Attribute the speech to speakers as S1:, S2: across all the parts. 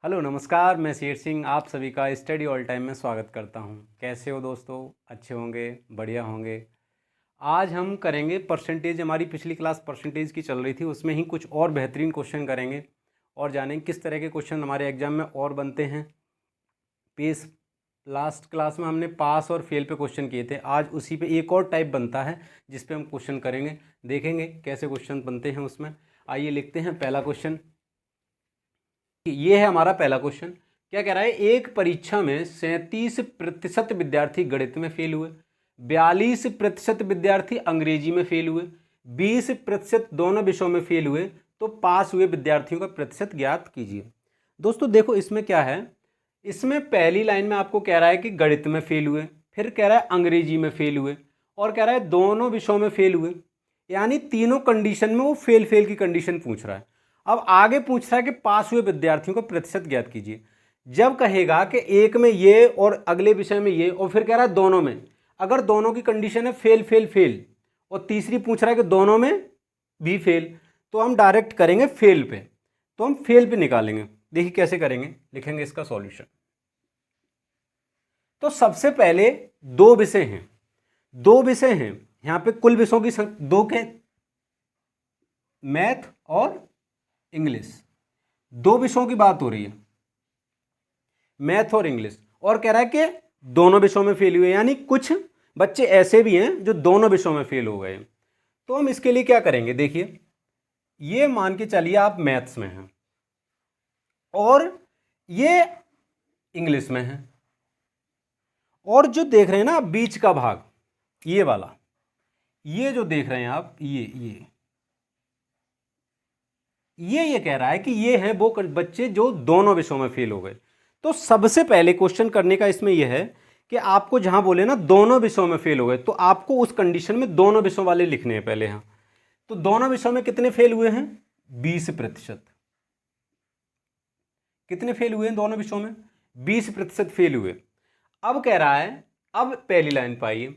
S1: Hello नमस्कार, मैं शेर सिंह आप सभी का स्टडी ऑल टाइम में स्वागत करता हूं। कैसे हो दोस्तों? अच्छे होंगे, बढ़िया होंगे। आज हम करेंगे परसेंटेज। हमारी पिछली क्लास परसेंटेज की चल रही थी, उसमें ही कुछ और बेहतरीन क्वेश्चन करेंगे और जानेंगे किस तरह के क्वेश्चन हमारे एग्जाम में और बनते हैं। पेस लास्ट क्लास में हमने पास और फेल पे क्वेश्चन किए थे। आज उसी पे एक और टाइप बनता है जिस पे हम क्वेश्चन करेंगे, देखेंगे कैसे क्वेश्चन बनते हैं उसमें। आइए लिखते हैं पहला क्वेश्चन। ये है हमारा पहला क्वेश्चन। क्या कह रहा है? एक परीक्षा में 37% विद्यार्थी गणित में फेल हुए, 42% विद्यार्थी अंग्रेजी में फेल हुए, 20% दोनों विषयों में फेल हुए, तो पास हुए विद्यार्थियों का प्रतिशत ज्ञात कीजिए। दोस्तों देखो इसमें क्या है, इसमें पहली लाइन में आपको कह रहा है कि गणित में फेल हुए, फिर कह रहा है अंग्रेजी में फेल हुए, और कह रहा है दोनों विषयों में फेल हुए। यानी तीनों कंडीशन में वो फेल फेल की कंडीशन पूछ रहा है। अब आगे पूछ रहा है कि पास हुए विद्यार्थियों का प्रतिशत ज्ञात कीजिए। जब कहेगा कि एक में ये और अगले विषय में ये, और फिर कह रहा है दोनों में, अगर दोनों की कंडीशन है फेल फेल फेल और तीसरी पूछ रहा है कि दोनों में भी फेल, तो हम डायरेक्ट करेंगे फेल पे। तो हम फेल पे निकालेंगे। देखिए कैसे करेंगे, लिखेंगे इसका सॉल्यूशन। तो सबसे पहले दो विषय हैं, दो विषय हैं यहां पे। कुल विषयों की दो के, मैथ और इंग्लिश, दो विषयों की बात हो रही है, मैथ और इंग्लिश। और कह रहा है कि दोनों विषयों में फेल हुए, यानी कुछ बच्चे ऐसे भी हैं जो दोनों विषयों में फेल हो गए। तो हम इसके लिए क्या करेंगे, देखिए ये मान के चलिए आप मैथ्स में हैं और ये इंग्लिश में है, और जो देख रहे हैं ना आप बीच का भाग, ये वाला, ये जो देख रहे हैं आप, ये कह रहा है कि ये हैं वो बच्चे जो दोनों विषयों में फेल हो गए। तो सबसे पहले क्वेश्चन करने का इसमें यह है कि आपको जहां बोले ना दोनों विषयों में फेल हो गए, तो आपको उस कंडीशन में दोनों विषयों वाले लिखने हैं पहले। यहां तो दोनों विषयों में कितने फेल हुए हैं? 20%। कितने फेल हुए हैं दोनों विषयों में? 20% फेल हुए। अब कह रहा है, अब पहली लाइन पाइए,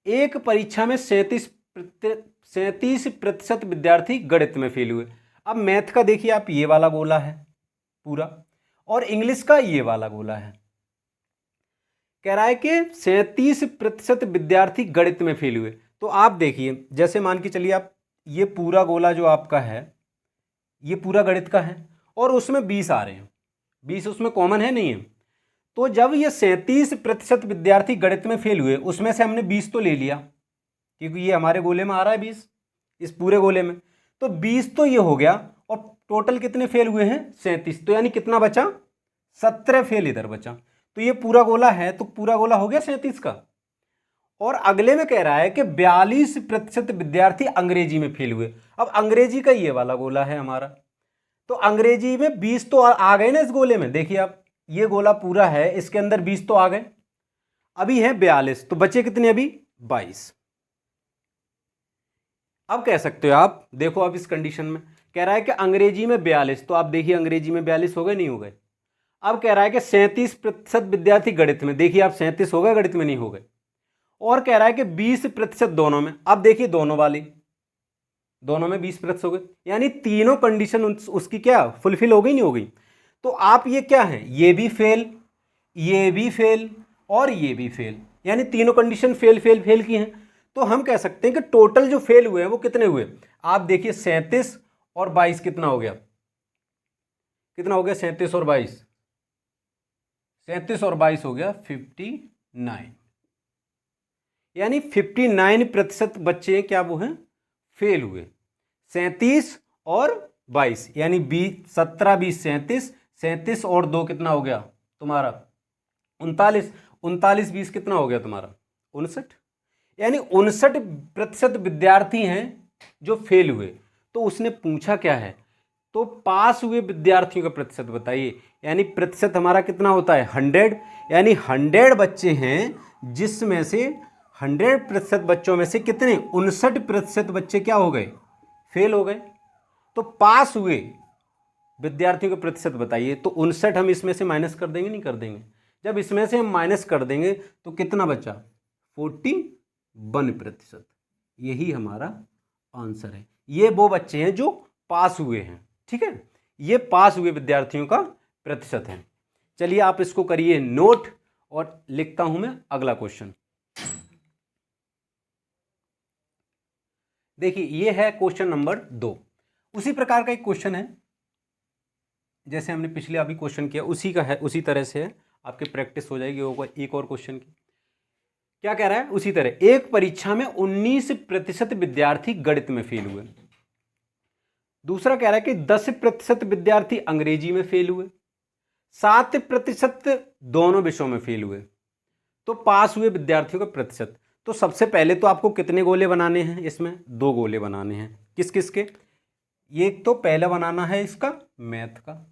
S1: एक परीक्षा में 37% विद्यार्थी गणित में फेल हुए। अब मैथ का देखिए आप, ये वाला गोला है पूरा, और इंग्लिश का ये वाला गोला है। कह रहा है कि 37% विद्यार्थी गणित में फेल हुए। तो आप देखिए, जैसे मान के चलिए आप, ये पूरा गोला जो आपका है ये पूरा गणित का है, और उसमें 20 आ रहे हैं, 20 उसमें कॉमन है नहीं है। तो जब ये 37% विद्यार्थी गणित में फेल हुए, उसमें से हमने 20 तो ले लिया, क्योंकि ये हमारे गोले में आ रहा है 20, इस पूरे गोले में। तो 20 तो ये हो गया, और टोटल कितने फेल हुए हैं? 37। तो यानी कितना बचा? 17 फेल इधर बचा। तो ये पूरा गोला है, तो पूरा गोला हो गया 37 का। और अगले में कह रहा है कि 42% विद्यार्थी अंग्रेजी में फेल हुए। अब अंग्रेजी का ये वाला गोला है हमारा, तो अंग्रेजी में 20 तो आ गए ना इस गोले में। देखिए आप, ये गोला पूरा है, इसके अंदर 20 तो आ गए, अभी है 42, तो बचे कितने अभी? 22। अब कह सकते हो आप, देखो अब इस कंडीशन में कह रहा है कि अंग्रेजी में 42, तो आप देखिए अंग्रेजी में 42 हो गए नहीं हो गए। अब कह रहा है कि 37% विद्यार्थी गणित में, देखिए आप 37 हो गए, गणित में नहीं हो गए। और कह रहा है कि 20% दोनों में। अब देखिए दोनों वाली, दोनों में 20% हो गए, यानी तीनों कंडीशन उसकी क्या फुलफिल हो गई नहीं हो गई। तो आप ये क्या है, ये भी फेल, ये भी फेल और ये भी फेल, यानी तीनों कंडीशन फेल फेल फेल की हैं। तो हम कह सकते हैं कि टोटल जो फेल हुए हैं वो कितने हुए? आप देखिए 37 और 22 कितना हो गया? कितना हो गया? 37 और 22, 37 और 22 हो गया 59। यानी 59% बच्चे क्या वो हैं? फेल हुए। 37 और 22 यानी 20, 17 20 37, 37 और 2 कितना हो गया तुम्हारा? 39, 39 20 कितना हो गया तुम्हारा? 59। यानी 59% विद्यार्थी हैं जो फेल हुए। तो उसने पूछा क्या है, तो पास हुए विद्यार्थियों का प्रतिशत बताइए। यानी प्रतिशत हमारा कितना होता है? 100। यानी 100 बच्चे हैं जिसमें से 100% बच्चों में से कितने? 59% बच्चे क्या हो गए? फेल हो गए। तो पास हुए विद्यार्थियों का प्रतिशत बताइए। तो 59 हम इसमें से माइनस कर देंगे, नहीं कर देंगे? जब इसमें से हम माइनस कर देंगे तो कितना बचा? 41%। यही हमारा आंसर है। ये वो बच्चे हैं जो पास हुए हैं, ठीक है, ये पास हुए विद्यार्थियों का प्रतिशत है। चलिए आप इसको करिए नोट और लिखता हूं मैं अगला क्वेश्चन। देखिए ये है क्वेश्चन नंबर 2। उसी प्रकार का एक क्वेश्चन है जैसे हमने पिछले अभी क्वेश्चन किया, उसी का है, उसी तरह से है, आपकी प्रैक्टिस हो जाएगी एक और क्वेश्चन की। क्या कह रहा है? उसी तरह एक परीक्षा में 19% विद्यार्थी गणित में फेल हुए। दूसरा कह रहा है कि 10% विद्यार्थी अंग्रेजी में फेल हुए, 7% दोनों विषयों में फेल हुए। तो पास हुए विद्यार्थियों का प्रतिशत। तो सबसे पहले तो आपको कितने गोले बनाने हैं? इसमें 2 गोले बनाने हैं। किस किस के? एक तो पहला बनाना है इसका मैथ का,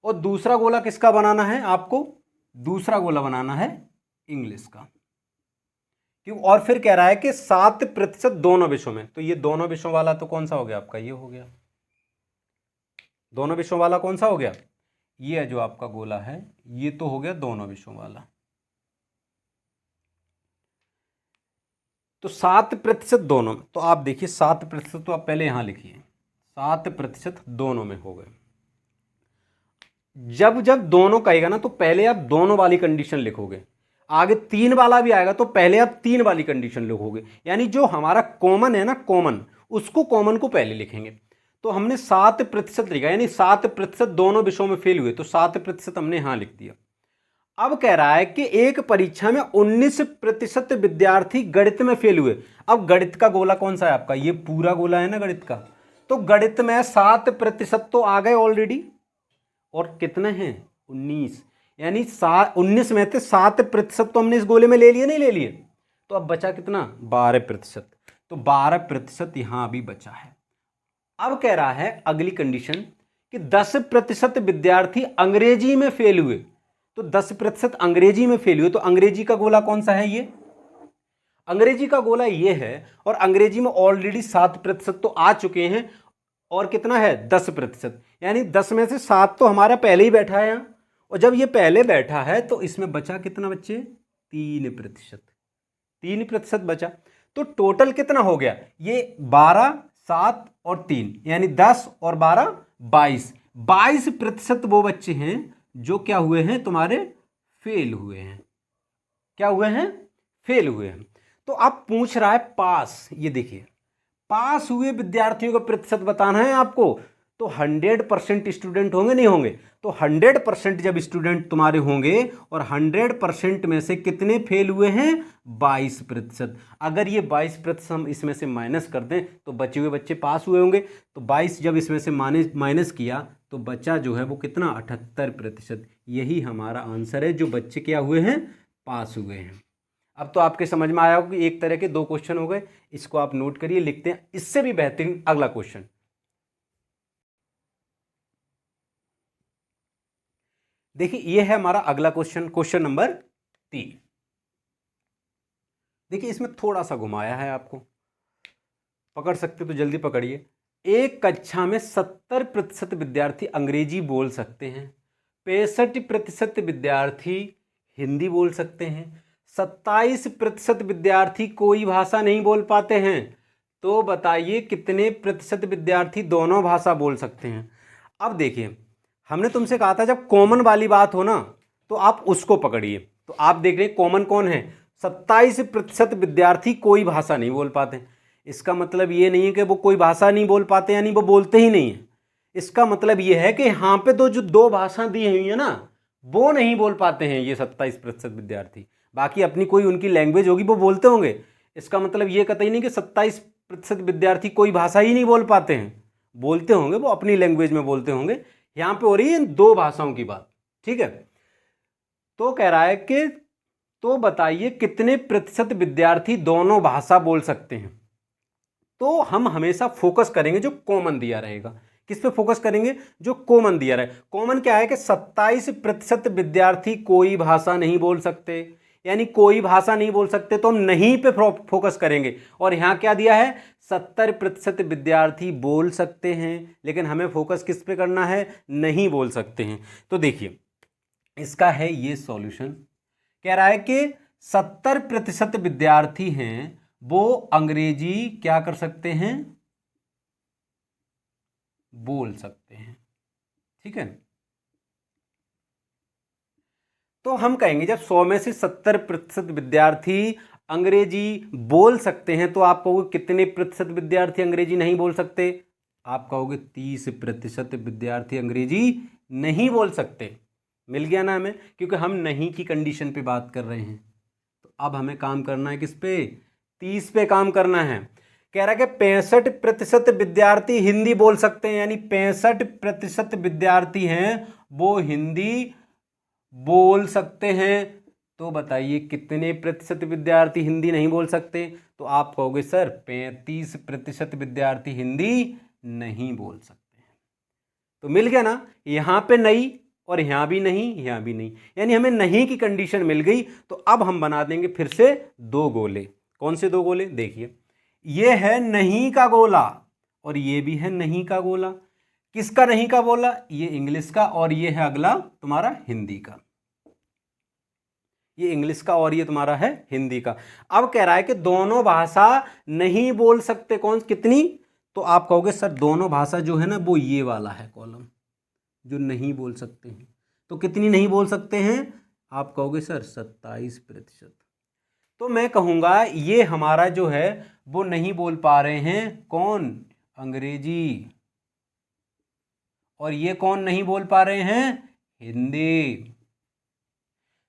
S1: और दूसरा गोला किसका बनाना है? आपको दूसरा गोला बनाना है इंग्लिश का। क्यों? और फिर कह रहा है कि 7% दोनों विषयों में। तो ये दोनों विषयों वाला तो कौन सा हो गया आपका? ये हो गया। दोनों विषयों वाला कौन सा हो गया? ये जो आपका गोला है ये तो हो गया दोनों विषयों वाला। तो 7% दोनों में। तो आप देखिए 7% तो आप पहले यहां लिखिए, 7% दोनों में हो गए। जब जब दोनों कहेगा ना तो पहले आप दोनों वाली कंडीशन लिखोगे, आगे 3 वाला भी आएगा तो पहले आप 3 वाली कंडीशन लिखोगे। यानी जो हमारा कॉमन है ना, कॉमन, उसको कॉमन को पहले लिखेंगे। तो हमने 7% लिखा, यानी 7% दोनों विषयों में फेल हुए, तो 7% हमने यहां लिख दिया। अब कह रहा है कि एक परीक्षा में 19% विद्यार्थी गणित में फेल हुए। अब गणित का गोला कौन सा है आपका? ये पूरा गोला है ना गणित का। तो गणित में 7% तो आ गए ऑलरेडी, और कितने हैं? 19। यानी 19 में से 7% तो हमने इस गोले में ले लिए, नहीं ले लिए? तो अब बचा कितना? 12%। तो 12% यहां भी बचा है। अब कह रहा है अगली कंडीशन कि 10% विद्यार्थी अंग्रेजी में फेल हुए। तो 10% अंग्रेजी में फेल हुए, तो अंग्रेजी का गोला कौन सा है? ये अंग्रेजी का गोला ये है, और अंग्रेजी में ऑलरेडी 7% तो आ चुके हैं, और कितना है? 10%। यानी 10 में से 7 तो हमारा पहले ही बैठा है यहां, और जब ये पहले बैठा है तो इसमें बचा कितना बच्चे? 3%। 3% बचा। तो टोटल कितना हो गया? ये 12, 7 और 3, यानी 10 और 12 22। 22% वो बच्चे हैं जो क्या हुए हैं? तुम्हारे फेल हुए हैं। क्या हुए हैं? फेल हुए हैं। तो अब पूछ रहा है पास। ये देखिए, पास हुए विद्यार्थियों का प्रतिशत बताना है आपको। तो 100% स्टूडेंट होंगे, नहीं होंगे? तो 100% जब स्टूडेंट तुम्हारे होंगे, और 100% में से कितने फेल हुए हैं? 22%। अगर ये 22% हम इसमें से माइनस कर दें तो बचे हुए बच्चे पास हुए होंगे। तो 22 जब इसमें से माइनस किया तो बचा जो है वो कितना? 78%। यही हमारा आंसर है, जो बच्चे क्या हुए हैं? पास हुए हैं। अब तो आपके समझ में आया होगा कि एक तरह के 2 क्वेश्चन हो गए। इसको आप नोट करिए, लिखते हैं इससे भी बेहतरीन अगला क्वेश्चन। देखिए ये है हमारा अगला क्वेश्चन, क्वेश्चन नंबर 3। देखिए इसमें थोड़ा सा घुमाया है, आपको पकड़ सकते तो जल्दी पकड़िए। एक कक्षा में 70% विद्यार्थी अंग्रेजी बोल सकते हैं, 65% विद्यार्थी हिंदी बोल सकते हैं, 27% विद्यार्थी कोई भाषा नहीं बोल पाते हैं। तो बताइए कितने प्रतिशत विद्यार्थी दोनों भाषा बोल सकते हैं? अब देखिए, हमने तुमसे कहा था जब कॉमन वाली बात हो ना तो आप उसको पकड़िए। तो आप देख रहे हैं कॉमन कौन है? 27% विद्यार्थी कोई भाषा नहीं बोल पाते। इसका मतलब ये नहीं है कि वो कोई भाषा नहीं बोल पाते यानी वो बोलते ही नहीं है। इसका मतलब ये है कि यहाँ पे तो जो 2 भाषा दी हुई है ना, वो नहीं बोल पाते हैं ये 27% विद्यार्थी। बाकी अपनी कोई उनकी लैंग्वेज होगी वो बोलते होंगे। इसका मतलब ये कतई नहीं कि 27% विद्यार्थी कोई भाषा ही नहीं बोल पाते हैं, बोलते होंगे, वो अपनी लैंग्वेज में बोलते होंगे। यहाँ पे हो रही है इन 2 भाषाओं की बात, ठीक है? तो कह रहा है कि तो बताइए कितने प्रतिशत विद्यार्थी दोनों भाषा बोल सकते हैं? तो हम हमेशा फोकस करेंगे जो कॉमन दिया रहेगा। किस पे फोकस करेंगे? जो कॉमन दिया रहे। कॉमन क्या है कि 27% विद्यार्थी कोई भाषा नहीं बोल सकते, यानी कोई भाषा नहीं बोल सकते तो हम नहीं पे फोकस करेंगे। और यहां क्या दिया है? 70% विद्यार्थी बोल सकते हैं, लेकिन हमें फोकस किस पे करना है? नहीं बोल सकते हैं। तो देखिए इसका है ये सॉल्यूशन। कह रहा है कि 70% विद्यार्थी हैं वो अंग्रेजी क्या कर सकते हैं? बोल सकते हैं, ठीक है? तो हम कहेंगे जब 100 में से 70% विद्यार्थी अंग्रेजी बोल सकते हैं तो आप कहोगे कितने प्रतिशत विद्यार्थी अंग्रेजी नहीं बोल सकते? आप कहोगे 30% विद्यार्थी अंग्रेजी नहीं बोल सकते। मिल गया ना हमें, क्योंकि हम नहीं की कंडीशन पे बात कर रहे हैं। तो अब हमें काम करना है किस पे? 30 पे काम करना है। कह रहा है कि 65% विद्यार्थी हिंदी बोल सकते हैं, यानी 65% विद्यार्थी हैं वो हिंदी बोल सकते हैं। तो बताइए कितने प्रतिशत विद्यार्थी हिंदी नहीं बोल सकते? तो आप कहोगे सर 35% विद्यार्थी हिंदी नहीं बोल सकते हैं। तो मिल गया ना, यहां पे नहीं और यहां भी नहीं, यहां भी नहीं, यानी हमें नहीं की कंडीशन मिल गई। तो अब हम बना देंगे फिर से दो गोले। कौन से दो गोले? देखिए, ये है नहीं का गोला और ये भी है नहीं का गोला। किसका नहीं का गोला? ये इंग्लिश का, और ये है अगला तुम्हारा हिंदी का। ये इंग्लिश का और ये तुम्हारा है हिंदी का। अब कह रहा है कि दोनों भाषा नहीं बोल सकते। कौन कितनी? तो आप कहोगे सर दोनों भाषा जो है ना वो ये वाला है कॉलम, जो नहीं बोल सकते हैं। तो कितनी नहीं बोल सकते हैं? आप कहोगे सर 27%। तो मैं कहूंगा ये हमारा जो है वो नहीं बोल पा रहे हैं। कौन? अंग्रेजी। और ये कौन नहीं बोल पा रहे हैं? हिंदी।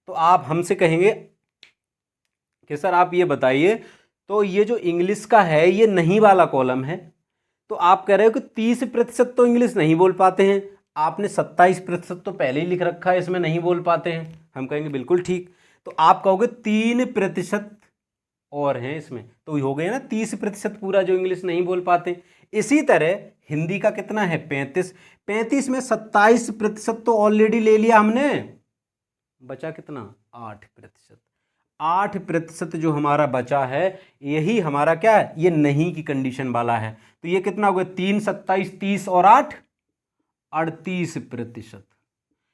S1: तो आप हमसे कहेंगे कि सर आप ये बताइए, तो ये जो इंग्लिश का है ये नहीं वाला कॉलम है, तो आप कह रहे हो कि 30% तो इंग्लिश नहीं बोल पाते हैं, आपने 27% तो पहले ही लिख रखा है इसमें नहीं बोल पाते हैं। हम कहेंगे बिल्कुल ठीक। तो आप कहोगे 3% और हैं इसमें, तो हो गए ना 30% पूरा जो इंग्लिश नहीं बोल पाते। इसी तरह हिंदी का कितना है? 35 में 27% तो ऑलरेडी ले लिया हमने, बचा कितना? 8%। 8% जो हमारा बचा है यही हमारा क्या है? ये नहीं की कंडीशन वाला है। तो ये कितना हो गया? 3, 27, 30 और 8, 38%।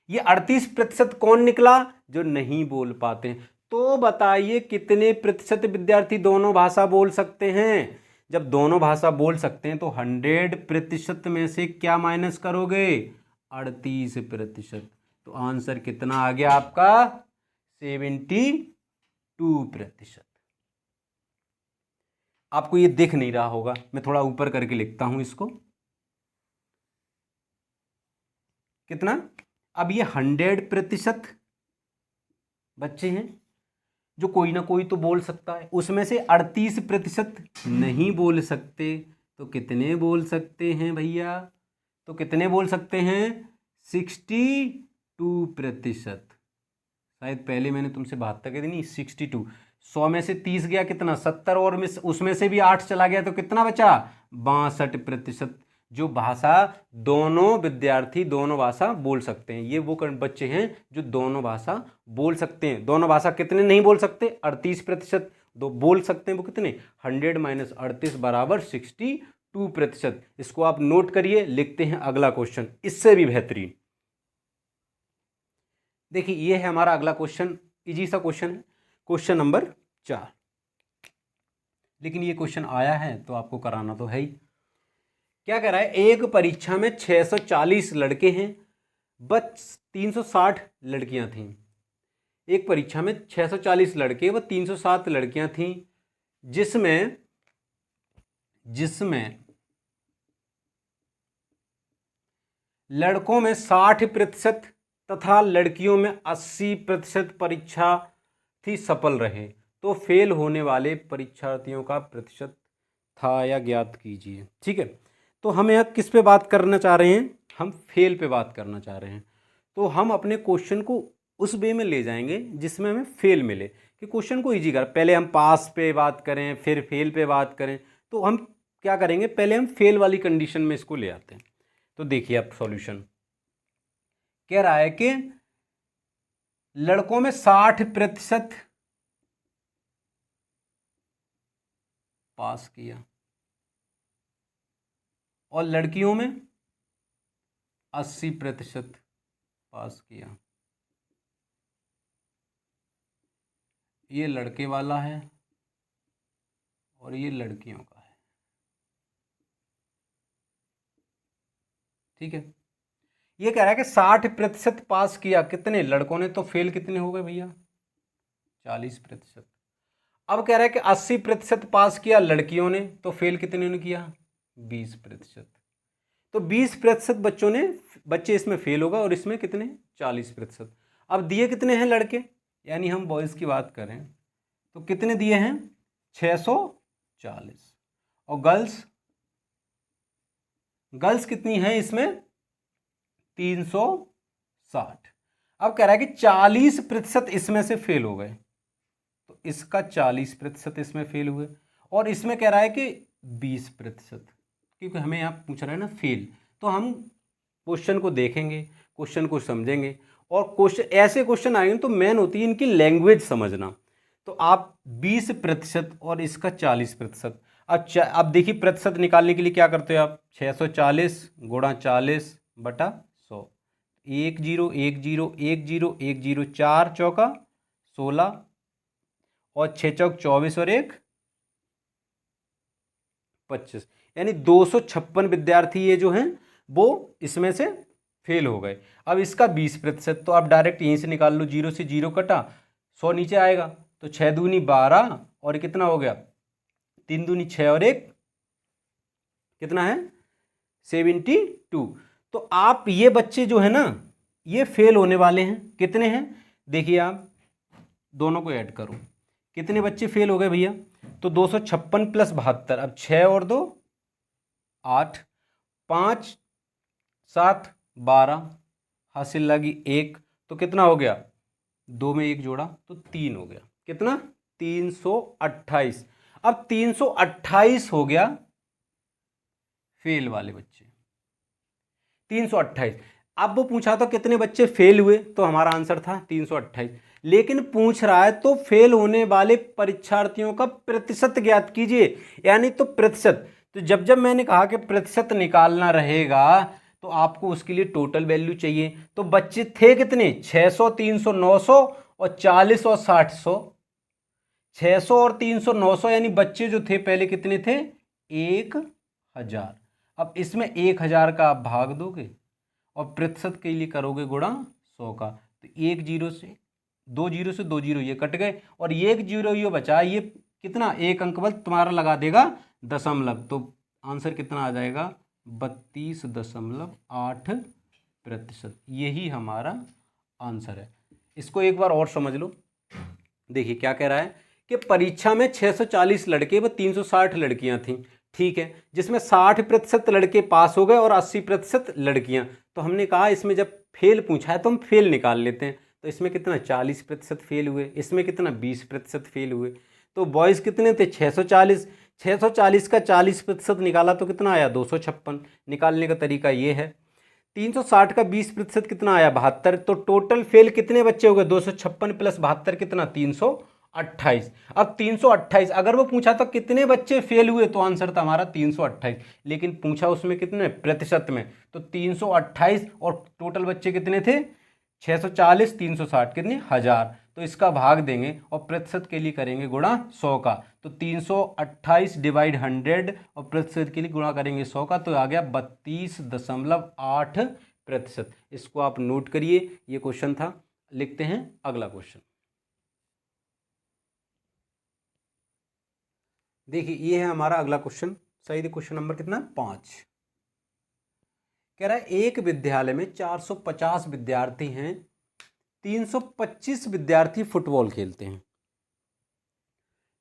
S1: ये 38% कौन निकला? जो नहीं बोल पाते हैं। तो बताइए कितने प्रतिशत विद्यार्थी दोनों भाषा बोल सकते हैं? जब दोनों भाषा बोल सकते हैं तो 100% में से क्या माइनस करोगे? 38%। तो आंसर कितना आ गया आपका? 72%। आपको ये दिख नहीं रहा होगा, मैं थोड़ा ऊपर करके लिखता हूं इसको। कितना? अब ये 100% बच्चे हैं जो कोई ना कोई तो बोल सकता है, उसमें से 38% नहीं बोल सकते। तो कितने बोल सकते हैं भैया? तो कितने बोल सकते हैं? 62%। शायद पहले मैंने तुमसे 72 कह दी, नहीं 62। 100 में से 30 गया कितना? 70, और उसमें से भी 8 चला गया तो कितना बचा? 62%। जो भाषा दोनों विद्यार्थी दोनों भाषा बोल सकते हैं, ये वो बच्चे हैं जो दोनों भाषा बोल सकते हैं। दोनों भाषा कितने नहीं बोल सकते? 38%। दो बोल सकते हैं वो कितने? 100 माइनस 38 बराबर 62%। इसको आप नोट करिए। लिखते हैं अगला क्वेश्चन, इससे भी बेहतरीन। देखिए ये है हमारा अगला क्वेश्चन, इजी सा क्वेश्चन है, क्वेश्चन नंबर 4। लेकिन ये क्वेश्चन आया है तो आपको कराना तो है ही। क्या कह रहा है? एक परीक्षा में 640 लड़के हैं, बस 360 लड़कियां थीं। एक परीक्षा में 640 लड़के व 307 लड़कियां थीं, जिसमें लड़कों में 60% तथा लड़कियों में 80% परीक्षार्थी सफल रहे, तो फेल होने वाले परीक्षार्थियों का प्रतिशत था या ज्ञात कीजिए। ठीक है, तो हम यहाँ किस पे बात करना चाह रहे हैं? हम फेल पे बात करना चाह रहे हैं। तो हम अपने क्वेश्चन को उस वे में ले जाएंगे जिसमें हमें फेल मिले, कि क्वेश्चन को इजी कर। पहले हम पास पे बात करें फिर फेल पे बात करें, तो हम क्या करेंगे? पहले हम फेल वाली कंडीशन में इसको ले आते हैं। तो देखिए अब सॉल्यूशन कह रहा है कि लड़कों में 60% पास किया और लड़कियों में 80% पास किया। ये लड़के वाला है और ये लड़कियों का है। ठीक है, ये कह रहा है कि 60% पास किया कितने लड़कों ने, तो फेल कितने हो गए भैया, 40%। अब कह रहा है कि 80% पास किया लड़कियों ने, तो फेल कितने ने किया, 20%। तो 20% बच्चे इसमें फेल होगा, और इसमें कितने, 40%। अब दिए कितने हैं लड़के, यानी हम बॉयज़ की बात करें तो कितने दिए हैं, 640। और गर्ल्स कितनी हैं इसमें, 360। अब कह रहा है कि 40% इसमें से फेल हो गए, तो इसका 40% इसमें फेल हुए, और इसमें कह रहा है कि 20%, क्योंकि हमें यहाँ पूछ रहा है ना फेल। तो हम क्वेश्चन को देखेंगे, क्वेश्चन को समझेंगे, और क्वेश्चन ऐसे क्वेश्चन आएंगे तो मेन होती है इनकी लैंग्वेज समझना। तो आप 20% और इसका 40%, अब देखिए प्रतिशत निकालने के लिए क्या करते हो आप, 640 गुणा 40 बटा 100, 1 0 1 0 1 0 1 0, 4 चौका 16, और 6 चौक 24, और 1 25, यानी 256 विद्यार्थी ये जो हैं वो इसमें से फेल हो गए। अब इसका 20%, तो आप डायरेक्ट यहीं से निकाल लो, 0 से 0 कटा, 100 नीचे आएगा, तो 6 दूनी 12, और कितना हो गया, 3 दूनी 6, और 1 कितना है, 72। तो आप ये बच्चे जो है ना ये फेल होने वाले हैं, कितने हैं, देखिए आप दोनों को ऐड करो, कितने बच्चे फेल हो गए भैया, तो 256 प्लस 72, अब 6 और 2 8, 5 7 12, हासिल लगी 1, तो कितना हो गया, 2 में 1 जोड़ा तो 3 हो गया, कितना, 328। अब 328 हो गया फेल वाले बच्चे, 328। अब वो पूछा था कितने बच्चे फेल हुए, तो हमारा आंसर था 328, लेकिन पूछ रहा है तो फेल होने वाले परीक्षार्थियों का प्रतिशत ज्ञात कीजिए, यानी तो प्रतिशत। तो जब मैंने कहा कि प्रतिशत निकालना रहेगा तो आपको उसके लिए टोटल वैल्यू चाहिए। तो बच्चे थे कितने, 600 300 900 और 40 और 60 100, 600 और 300 900, यानी बच्चे जो थे पहले कितने थे, 1000। अब इसमें 1000 का आप भाग दोगे और प्रतिशत के लिए करोगे गुणा 100 का, तो 1 0 से 2 0 से 2 0 ये कट गए, और 1 0 ये बचा, ये कितना, एक अंक बल तुम्हारा लगा देगा दशमलव, तो आंसर कितना आ जाएगा, 32.8%। यही हमारा आंसर है। इसको एक बार और समझ लो, देखिए क्या कह रहा है कि परीक्षा में 640 लड़के व 360 लड़कियां थीं, ठीक है, जिसमें 60% लड़के पास हो गए और 80% लड़कियां। तो हमने कहा इसमें जब फेल पूछा है तो हम फेल निकाल लेते हैं, तो इसमें कितना 40% फेल हुए, इसमें कितना 20% फेल हुए। तो बॉयज़ कितने थे, 640, 640 का 40% निकाला तो कितना आया, 256। निकालने का तरीका ये है, 360 का 20% कितना आया, 72। तो टोटल फेल कितने बच्चे हो गए, 256 प्लस 72 कितना, 328। अब 328 अगर वो पूछा तो कितने बच्चे फेल हुए, तो आंसर था हमारा 328, लेकिन पूछा उसमें कितने प्रतिशत में, तो 328, और टोटल बच्चे कितने थे, 640 360 कितने, 1000। तो इसका भाग देंगे और प्रतिशत के लिए करेंगे गुणा 100 का, तो 328 डिवाइड 100 और प्रतिशत के लिए गुणा करेंगे 100 का, तो आ गया 32.8%। इसको आप नोट करिए, ये क्वेश्चन था। लिखते हैं अगला क्वेश्चन। देखिए ये है हमारा अगला क्वेश्चन, सही क्वेश्चन नंबर कितना, 5। कह रहा है एक विद्यालय में 450 विद्यार्थी हैं, 325 विद्यार्थी फुटबॉल खेलते हैं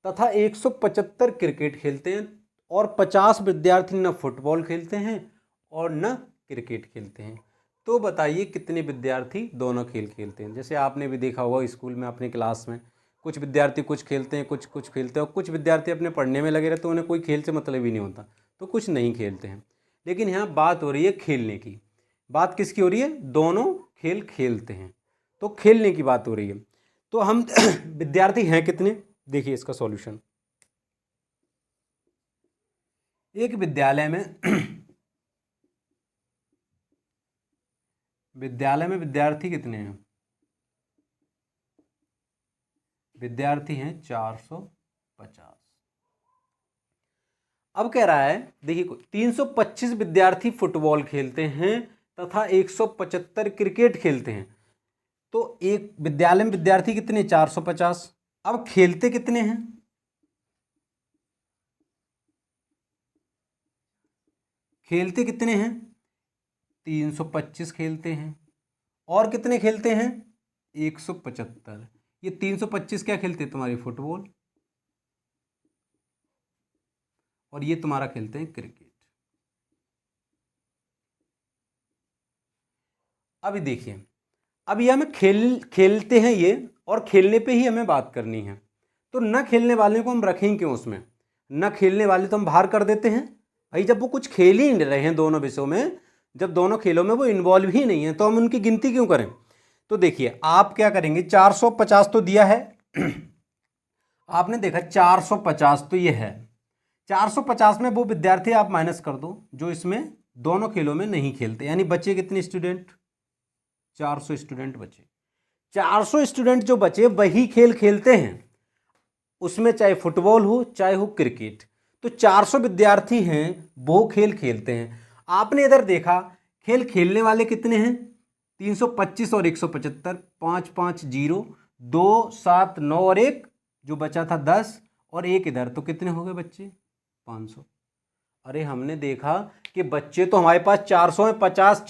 S1: तथा 175 क्रिकेट खेलते हैं, और 50 विद्यार्थी न फुटबॉल खेलते हैं और न क्रिकेट खेलते हैं। तो बताइए कितने विद्यार्थी दोनों खेल खेलते हैं। जैसे आपने भी देखा होगा स्कूल में अपने क्लास में, कुछ विद्यार्थी कुछ खेलते हैं, कुछ खेलते हैं, और कुछ विद्यार्थी अपने पढ़ने में लगे रहते हैं, उन्हें कोई खेल से मतलब ही नहीं होता, तो कुछ नहीं खेलते हैं। लेकिन यहाँ बात हो रही है खेलने की, बात किसकी हो रही है, दोनों खेल खेलते हैं, तो खेलने की बात हो रही है। तो हम विद्यार्थी हैं कितने, देखिए इसका सॉल्यूशन। एक विद्यालय में विद्यार्थी कितने हैं, विद्यार्थी हैं 450। अब कह रहा है देखिए 325 विद्यार्थी फुटबॉल खेलते हैं, तथा 175 क्रिकेट खेलते हैं। तो एक विद्यालय में विद्यार्थी कितने, 450। अब खेलते कितने हैं, खेलते कितने हैं, 325 खेलते हैं। और कितने खेलते हैं, 175। ये 325 क्या खेलते हैं तुम्हारी, फुटबॉल, और ये तुम्हारा खेलते हैं क्रिकेट। अभी देखिए, अब ये हमें खेलते हैं ये, और खेलने पे ही हमें बात करनी है। तो न खेलने वाले को हम रखें क्यों उसमें, न खेलने वाले तो हम बाहर कर देते हैं भाई। जब वो कुछ खेल ही नहीं रहे हैं दोनों विषयों में, जब दोनों खेलों में वो इन्वॉल्व ही नहीं है, तो हम उनकी गिनती क्यों करें। तो देखिए आप क्या करेंगे, 450 तो दिया है आपने देखा 450 तो ये है, 450 में वो विद्यार्थी आप माइनस कर दो जो इसमें दोनों खेलों में नहीं खेलते, यानी बचे कितने स्टूडेंट, 400 स्टूडेंट बचे। 400 स्टूडेंट जो बचे वही खेल खेलते हैं, उसमें चाहे फुटबॉल हो चाहे हो क्रिकेट। तो 400 विद्यार्थी हैं वो खेल खेलते हैं। आपने इधर देखा खेल खेलने वाले कितने हैं, 325 और 175, 5 5 0, 2 7 9 और 1 जो बचा था 10, और एक इधर, तो कितने हो गए बच्चे, 500। अरे हमने देखा कि बच्चे तो हमारे पास 400 हैं, 50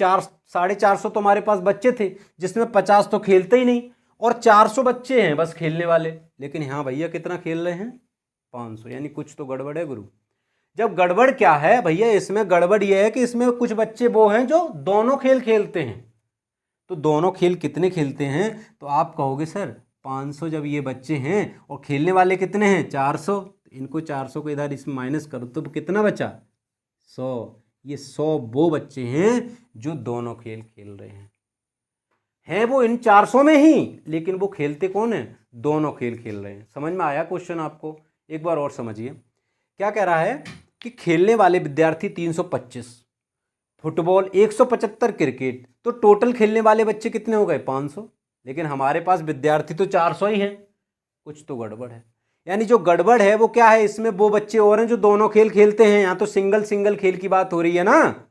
S1: 450 तो हमारे पास बच्चे थे, जिसमें 50 तो खेलते ही नहीं, और 400 बच्चे हैं बस खेलने वाले। लेकिन हाँ भैया कितना खेल रहे हैं, 500, यानी कुछ तो गड़बड़ है गुरु। जब गड़बड़ क्या है भैया, इसमें गड़बड़ यह है कि इसमें कुछ बच्चे वो हैं जो दोनों खेल खेलते हैं। तो दोनों खेल कितने खेलते हैं, तो आप कहोगे सर 500 जब ये बच्चे हैं और खेलने वाले कितने हैं, 400, इनको 400 को इधर इसमें माइनस करो तो कितना बचा, 100। ये 100 वो बच्चे हैं जो दोनों खेल खेल रहे हैं वो इन 400 में ही, लेकिन वो खेलते कौन है, दोनों खेल खेल रहे हैं। समझ में आया क्वेश्चन आपको, एक बार और समझिए। क्या कह रहा है कि खेलने वाले विद्यार्थी 325, फुटबॉल 175, क्रिकेट, तो टोटल खेलने वाले बच्चे कितने हो गए, 500, लेकिन हमारे पास विद्यार्थी तो 400 ही हैं, कुछ तो गड़बड़ है। यानी जो गड़बड़ है वो क्या है, इसमें वो बच्चे और हैं जो दोनों खेल खेलते हैं। यहाँ तो सिंगल सिंगल खेल की बात हो रही है ना,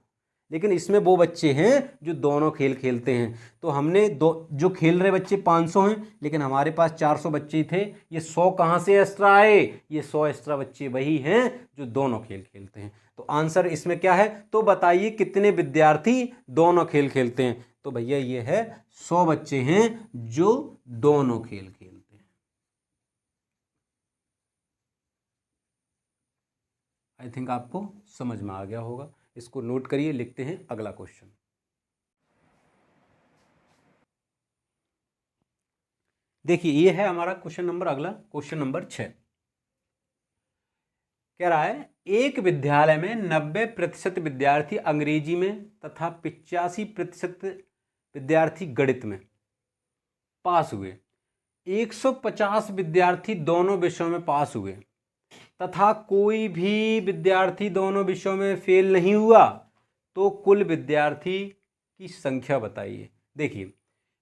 S1: लेकिन इसमें वो बच्चे हैं जो दोनों खेल खेलते हैं। तो हमने जो खेल रहे बच्चे 500 हैं, लेकिन हमारे पास 400 बच्चे ही थे। ये 100 कहाँ से एक्स्ट्रा आए, ये 100 एक्स्ट्रा बच्चे वही हैं जो दोनों खेल खेलते हैं। तो आंसर इसमें क्या है, तो बताइए कितने विद्यार्थी दोनों खेल खेलते हैं। तो भैया ये है 100 बच्चे हैं जो दोनों खेल खेलते हैं। आई थिंक आपको समझ में आ गया होगा। इसको नोट करिए, लिखते हैं अगला क्वेश्चन। देखिए ये है हमारा क्वेश्चन नंबर, अगला क्वेश्चन नंबर 6। कह रहा है एक विद्यालय में 90% विद्यार्थी अंग्रेजी में तथा 85% विद्यार्थी गणित में पास हुए, 150 विद्यार्थी दोनों विषयों में पास हुए तथा कोई भी विद्यार्थी दोनों विषयों में फेल नहीं हुआ, तो कुल विद्यार्थी की संख्या बताइए। देखिए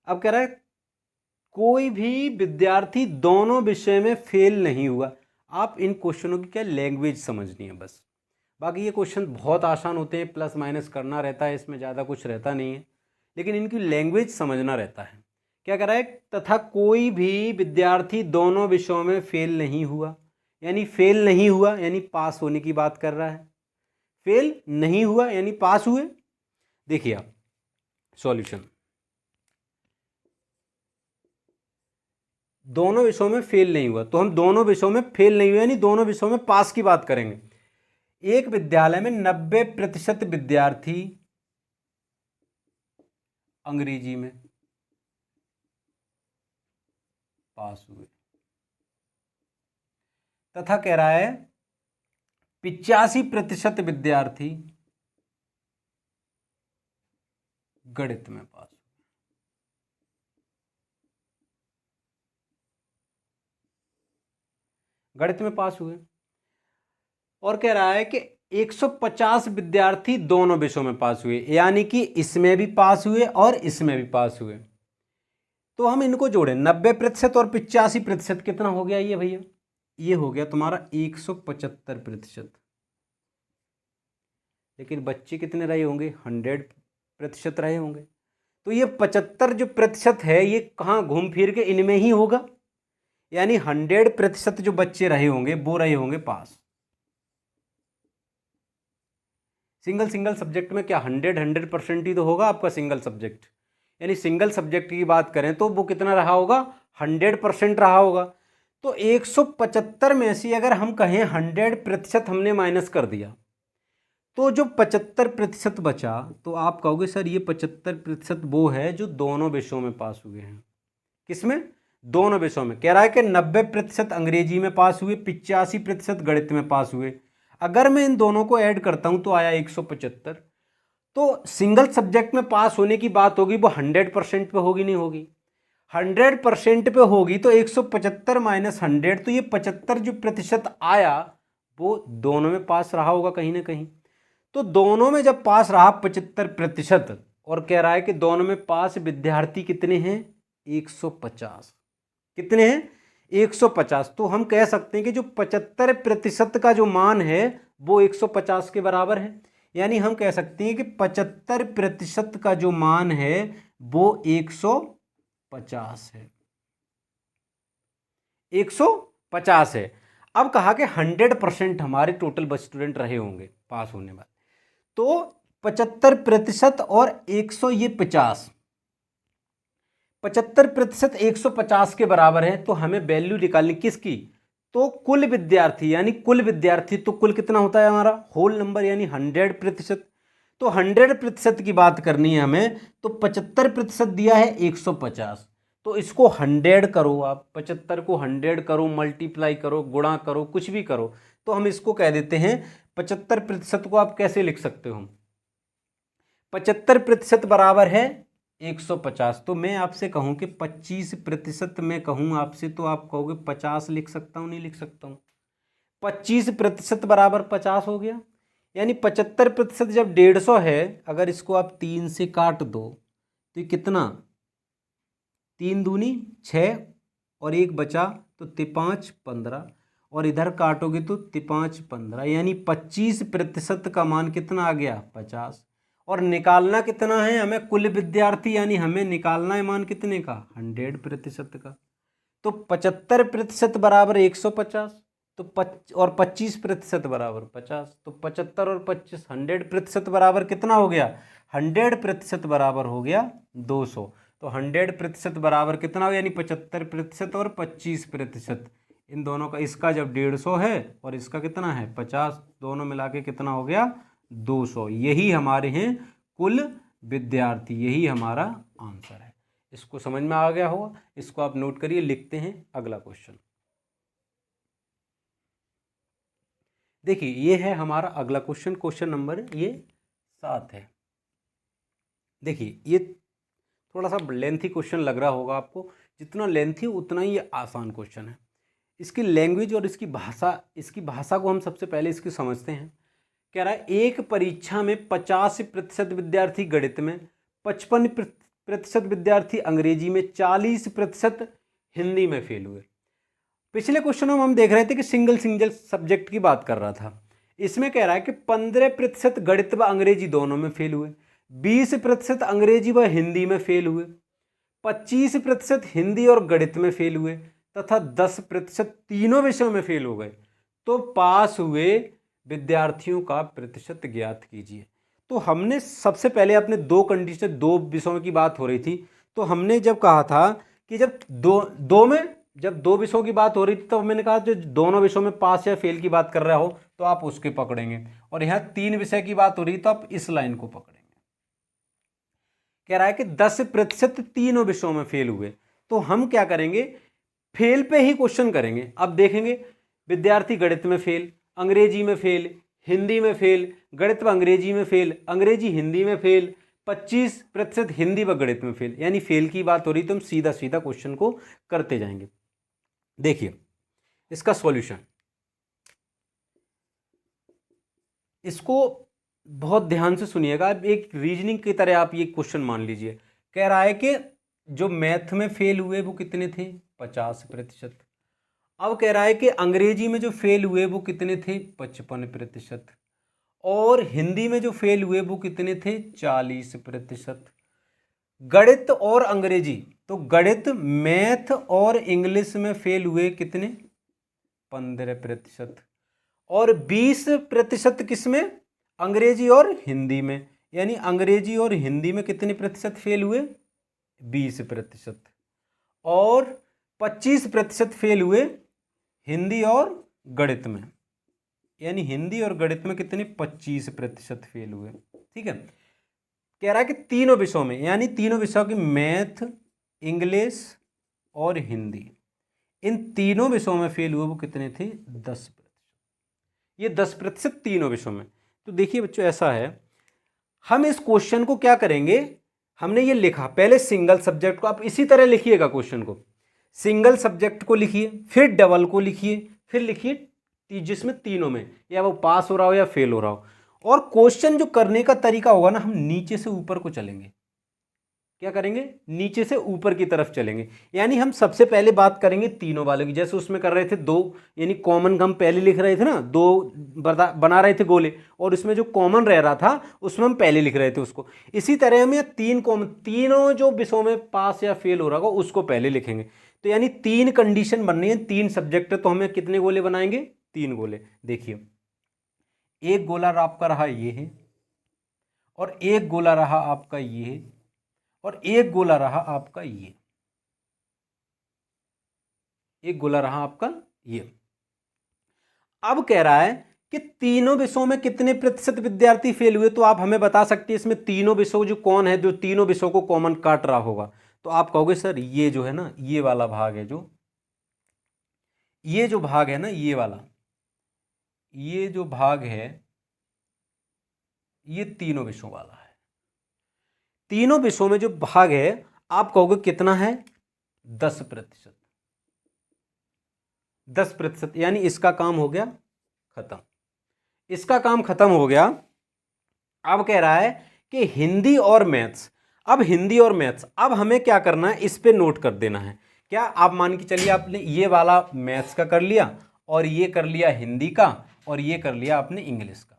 S1: अब कह रहा है कोई भी विद्यार्थी दोनों विषय में फेल नहीं हुआ। आप इन क्वेश्चनों की क्या लैंग्वेज समझनी है बस, बाकी ये क्वेश्चन बहुत आसान होते हैं, प्लस माइनस करना रहता है, इसमें ज़्यादा कुछ रहता नहीं है, लेकिन इनकी लैंग्वेज समझना रहता है। क्या कह रहा है, तथा कोई भी विद्यार्थी दोनों विषयों में फेल नहीं हुआ, यानी फेल नहीं हुआ यानी पास होने की बात कर रहा है, फेल नहीं हुआ यानी पास हुए। देखिए आप सॉल्यूशन, दोनों विषयों में फेल नहीं हुआ, तो हम दोनों विषयों में फेल नहीं हुआ यानी दोनों विषयों में पास की बात करेंगे। एक विद्यालय में 90% विद्यार्थी अंग्रेजी में पास हुए तथा कह रहा है 85% विद्यार्थी गणित में पास हुए। गणित में पास हुए, और कह रहा है कि 150 विद्यार्थी दोनों विषयों में पास हुए, यानी कि इसमें भी पास हुए और इसमें भी पास हुए। तो हम इनको जोड़ें, 90% और 85% कितना हो गया ये भैया, ये हो गया तुम्हारा 175%। लेकिन बच्चे कितने रहे होंगे, 100 प्रतिशत रहे होंगे। तो ये 75 जो प्रतिशत है ये कहाँ घूम फिर के इनमें ही होगा, यानी 100% जो बच्चे रहे होंगे वो रहे होंगे पास। सिंगल सब्जेक्ट में क्या 100% ही तो होगा आपका सिंगल सब्जेक्ट, यानी सिंगल सब्जेक्ट की बात करें तो वो कितना रहा होगा, 100% रहा होगा। तो 175 में से अगर हम कहें 100% हमने माइनस कर दिया तो जो 75% बचा, तो आप कहोगे सर ये 75% वो है जो दोनों विषयों में पास हुए हैं। किसमें? दोनों विषयों में। कह रहा है कि 90% अंग्रेजी में पास हुए, 85% गणित में पास हुए। अगर मैं इन दोनों को ऐड करता हूं तो आया 175। तो सिंगल सब्जेक्ट में पास होने की बात होगी वो 100% पे होगी, नहीं होगी? 100% पे होगी तो 175 माइनस 100, तो ये 75 जो प्रतिशत आया वो दोनों में पास रहा होगा कहीं ना कहीं। तो दोनों में जब पास रहा 75%, और कह रहा है कि दोनों में पास विद्यार्थी कितने हैं, 150। कितने हैं? 150। तो हम कह सकते हैं कि जो 75% का जो मान है वो 150 के बराबर है। यानी हम कह सकते हैं कि 75% का जो मान है वो 150 है, 150 है। अब कहा कि 100% हमारे टोटल स्टूडेंट रहे होंगे पास होने वाले, तो 75% और 100 ये 50, 75% 150 के बराबर है। तो हमें वैल्यू निकालनी किसकी, तो कुल विद्यार्थी, यानी कुल विद्यार्थी तो कुल कितना होता है हमारा, होल नंबर, यानी 100%। तो 100% की बात करनी है हमें, तो 75% दिया है 150, तो इसको 100 करो आप, 75 को 100 करो, मल्टीप्लाई करो, गुणा करो, कुछ भी करो, तो हम इसको कह देते हैं 75% को आप कैसे लिख सकते हो, 75% बराबर है 150। तो मैं आपसे कहूं कि 25% में कहूं आपसे तो आप कहोगे 50 लिख सकता हूं, नहीं लिख सकता हूं? 25% बराबर 50 हो गया, यानी 75% जब 150 है, अगर इसको आप 3 से काट दो तो ये कितना, 3 दूनी 6 और 1 बचा तो 5 15, और इधर काटोगे तो 5 15, यानी 25% का मान कितना आ गया, 50। और निकालना कितना है हमें, कुल विद्यार्थी, यानी हमें निकालना है मान कितने का, 100% का। तो 75% बराबर 150, तो और 25% बराबर 50, तो 75 और 25 100% बराबर कितना हो गया, 100% बराबर हो गया 200। तो 100% बराबर कितना हो, यानी 75% और 25%, इन दोनों का, इसका जब 150 है और इसका कितना है 50, दोनों मिला के कितना हो गया 200। यही हमारे हैं कुल विद्यार्थी, यही हमारा आंसर है। इसको समझ में आ गया होगा, इसको आप नोट करिए। लिखते हैं अगला क्वेश्चन। देखिए ये है हमारा अगला क्वेश्चन, क्वेश्चन नंबर ये 7 है। देखिए ये थोड़ा सा लेंथी क्वेश्चन लग रहा होगा आपको, जितना लेंथी उतना ही ये आसान क्वेश्चन है। इसकी लैंग्वेज और इसकी भाषा को हम सबसे पहले इसकी समझते हैं। कह रहा है एक परीक्षा में 50% विद्यार्थी गणित में, 55% विद्यार्थी अंग्रेजी में, 40% हिंदी में फेल हुए। पिछले क्वेश्चनों में हम देख रहे थे कि सिंगल सब्जेक्ट की बात कर रहा था। इसमें कह रहा है कि 15% गणित व अंग्रेजी दोनों में फेल हुए, 20% अंग्रेजी व हिंदी में फेल हुए, 25% हिंदी और गणित में फेल हुए, तथा 10% तीनों विषयों में फेल हो गए। तो पास हुए विद्यार्थियों का प्रतिशत ज्ञात कीजिए। तो हमने सबसे पहले अपने दो कंडीशन, दो विषयों की बात हो रही थी, तो हमने जब कहा था कि जब दो विषयों की बात हो रही थी तो मैंने कहा जो दोनों विषयों में पास या फेल की बात कर रहा हो तो आप उसके पकड़ेंगे, और यहाँ 3 विषय की बात हो रही तो आप इस लाइन को पकड़ेंगे। कह रहा है कि 10% तीनों विषयों में फेल हुए, तो हम क्या करेंगे, फेल पे ही क्वेश्चन करेंगे। अब देखेंगे विद्यार्थी गणित में फेल, अंग्रेजी में फेल, हिंदी में फेल, गणित व अंग्रेजी में फेल, अंग्रेजी हिंदी में फेल, 25% हिंदी व गणित में फेल, यानी फेल की बात हो रही तो हम सीधा सीधा क्वेश्चन को करते जाएंगे। देखिए इसका सॉल्यूशन, इसको बहुत ध्यान से सुनिएगा। एक रीजनिंग की तरह आप ये क्वेश्चन मान लीजिए। कह रहा है कि जो मैथ में फेल हुए वो कितने थे, 50%। अब कह रहा है कि अंग्रेजी में जो फेल हुए वो कितने थे, 55%। और हिंदी में जो फेल हुए वो कितने थे? 40%। गणित और अंग्रेजी, तो गणित, मैथ और इंग्लिश में फेल हुए कितने? 15%। और 20% किस में? अंग्रेजी और हिंदी में। यानी अंग्रेजी और हिंदी में कितने प्रतिशत फेल हुए? 20%। और 25% फेल हुए हिंदी और गणित में। यानी हिंदी और गणित में कितने? 25% फेल हुए। ठीक है, कह रहा है कि तीनों विषयों में, यानी तीनों विषयों की, मैथ, इंग्लिश और हिंदी, इन तीनों विषयों में फेल हुए वो कितने थे? 10%। ये 10% तीनों विषयों में। तो देखिए बच्चों, ऐसा है, हम इस क्वेश्चन को क्या करेंगे, हमने ये लिखा पहले सिंगल सब्जेक्ट को, आप इसी तरह लिखिएगा क्वेश्चन को, सिंगल सब्जेक्ट को लिखिए, फिर डबल को लिखिए, फिर लिखिए जिसमें तीनों में या वो पास हो रहा हो या फेल हो रहा हो। और क्वेश्चन जो करने का तरीका होगा ना, हम नीचे से ऊपर को चलेंगे। क्या करेंगे? नीचे से ऊपर की तरफ चलेंगे। यानी हम सबसे पहले बात करेंगे तीनों वालों की, जैसे उसमें कर रहे थे दो, यानी कॉमन हम पहले लिख रहे थे ना, दो बना रहे थे गोले, और उसमें जो कॉमन रह रहा था उसमें हम पहले लिख रहे थे उसको। इसी तरह हम तीन कॉमन, तीनों जो विषयों में पास या फेल हो रहा होगा उसको पहले लिखेंगे। तो यानी 3 कंडीशन बननी है, 3 सब्जेक्ट, तो हमें कितने गोले बनाएंगे? 3 गोले। देखिए, एक गोला आपका रहा ये है, और एक गोला रहा आपका ये है, और एक गोला रहा आपका ये, एक गोला रहा आपका ये। अब कह रहा है कि तीनों विषयों में कितने प्रतिशत विद्यार्थी फेल हुए। तो आप हमें बता सकते हैं इसमें तीनों विषयों जो कौन है, जो तीनों विषयों को कॉमन काट रहा होगा। तो आप कहोगे सर ये जो है ना, ये वाला भाग है, जो ये जो भाग है ना, ये वाला, ये जो भाग है, ये तीनों विषयों वाला है। तीनों विषयों में जो भाग है, आप कहोगे कितना है? 10%। 10%, यानी इसका काम हो गया खत्म, इसका काम खत्म हो गया। अब कह रहा है कि हिंदी और मैथ्स, अब हिंदी और मैथ्स, अब हमें क्या करना है, इस पे नोट कर देना है। क्या? आप मान के चलिए आपने ये वाला मैथ्स का कर लिया, और ये कर लिया हिंदी का, और ये कर लिया आपने इंग्लिश का।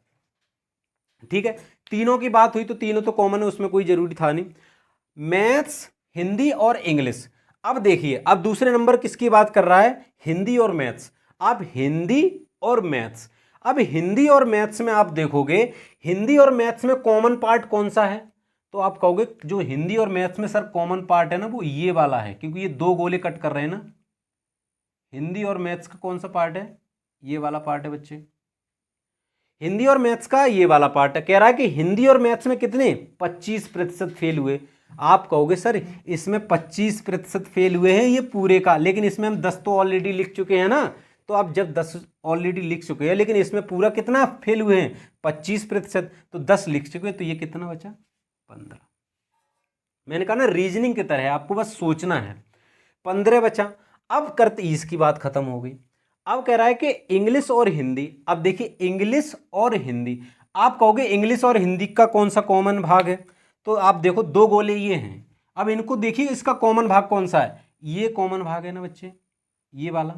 S1: ठीक है, तीनों की बात हुई तो तीनों तो कॉमन है, उसमें कोई जरूरी था नहीं। मैथ्स, हिंदी और इंग्लिश। अब देखिए, अब दूसरे नंबर किसकी बात कर रहा है? हिंदी और मैथ्स। अब हिंदी और मैथ्स, अब हिंदी और मैथ्स में आप देखोगे, हिंदी और मैथ्स में कॉमन पार्ट कौन सा है? तो आप कहोगे जो हिंदी और मैथ्स में सर कॉमन पार्ट है ना, वो ये वाला है, क्योंकि ये 2 गोले कट कर रहे हैं ना। हिंदी और मैथ्स का कौन सा पार्ट है? ये वाला पार्ट है बच्चे, हिंदी और मैथ्स का ये वाला पार्ट है। कह रहा है कि हिंदी और मैथ्स में कितने? 25% फेल हुए। आप कहोगे सर इसमें 25% फेल हुए हैं ये पूरे का, लेकिन इसमें हम 10 तो ऑलरेडी लिख चुके हैं ना। तो आप जब 10 ऑलरेडी लिख चुके हैं, लेकिन इसमें पूरा कितना फेल हुए हैं? 25%। तो 10 लिख चुके हैं, तो ये कितना बचा? 15। मैंने कहा ना, रीजनिंग की तरह आपको बस सोचना है। 15 बचा। अब करते, इसकी बात खत्म हो गई। अब कह रहा है कि इंग्लिश और हिंदी। अब देखिए, इंग्लिश और हिंदी, आप कहोगे इंग्लिश और हिंदी का कौन सा कॉमन भाग है? तो आप देखो 2 गोले ये हैं। अब इनको देखिए, इसका कॉमन भाग कौन सा है? ये कॉमन भाग है ना बच्चे, ये वाला,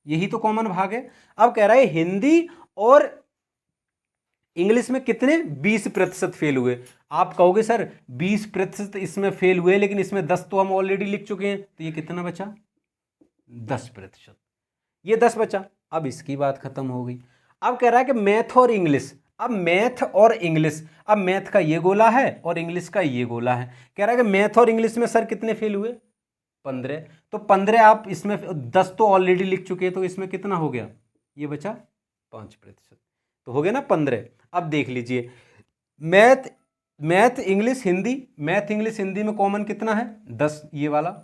S1: यही तो कॉमन भाग है। अब कह रहा है हिंदी और इंग्लिश में कितने? 20% फेल हुए। आप कहोगे सर 20% इसमें फेल हुए, लेकिन इसमें 10 तो हम ऑलरेडी लिख चुके हैं, तो ये कितना बचा? 10%। ये 10 बचा। अब इसकी बात खत्म हो गई। अब कह रहा है कि मैथ और इंग्लिश। अब मैथ और इंग्लिश, अब मैथ का ये गोला है और इंग्लिश का ये गोला है। कह रहा है कि मैथ और इंग्लिश में सर कितने फेल हुए? 15। तो 15 आप इसमें 10 तो ऑलरेडी लिख चुके हैं, तो इसमें कितना हो गया? ये बचा 5%, तो हो गया ना 15। अब देख लीजिए, math, math English Hindi, math English Hindi में कॉमन कितना है? 10, ये वाला।